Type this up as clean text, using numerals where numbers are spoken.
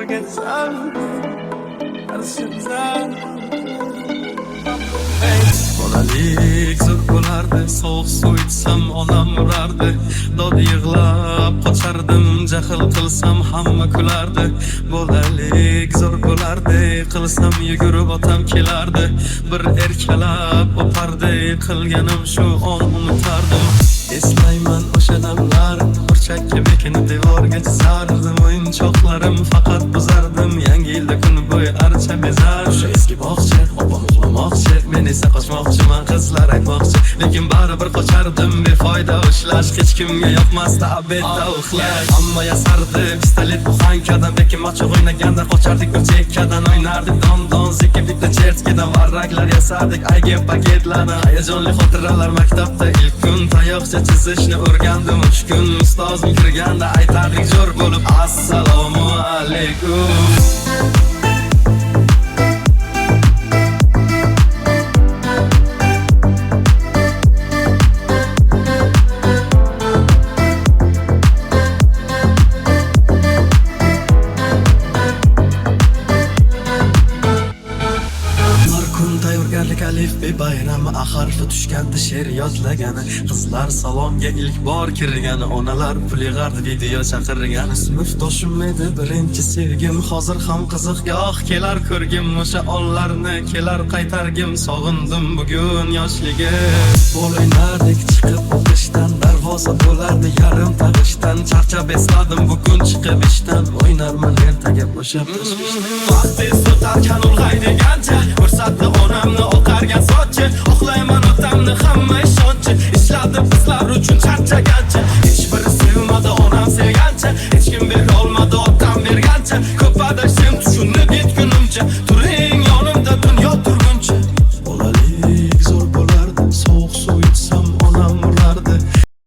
devorga chaldim qarshimdan. Bolalik zo'r bo'lardi, sovuq suv ichsam onam urardi. Dod yig'lab qochardim, jahl qilsam hamma kulardi. Bolalik zo'r bo'lardi, qilsam yugurib otam kelardi. Bir erkalab o'pardi, qilganim shu on unutardim. Eslayman o'sha damlar, burchakka bekinib devorga chizardim. O'yinchoqlarim faqat buzardim, yangi yilda kun bo'yi archa bezar. O'sha eski bog'cha, opam uxlamoqchi, men esa qochmoqchiman, qizlar aytmoqchi. Lekin baribir qochardim, befoyda ushlash, hech kimga yoqmasdi abedda uxlash. Hamma yasardi, pistolet buxankadan, lekin machoq o'ynaganda qochardik bir chekkadan. O'ynardik don-don, zikib bitta chertkadan, varraklar yasardik, ayga paketlarni. Hayajonli xotiralar maktabda ilk kun, tayoqcha chizishni o'rgandim 3 kun. Ustozim kirganda aytardik jo'r bo'lib, assalomu alaykum. Alif be bayrami harfi tushganda she'r yodlagani, qizlar salomga ilk bor kirgani, onalar pul yig'ardi video chaqirgani. Sinfdoshim edi birinchi sevgim, hozir ham qiziq goh kelar ko'rgim. O'sha onlarni kelar qaytargim, sog'indim bugun yoshligim. O'ynardik chiqib o'qishdan, darvoza bo'lardi yarim tag'ishdan. Charchab esladim bugun chiqib ishdan, o'ynarman ertaga bo'shab tashvishdan. Vaqt so'tarkan ulg'aydigancha, ko'rsatdi onamni oqargan sochi. Oqlayman otamni hamma ishonchi, ishladim qizlar uchun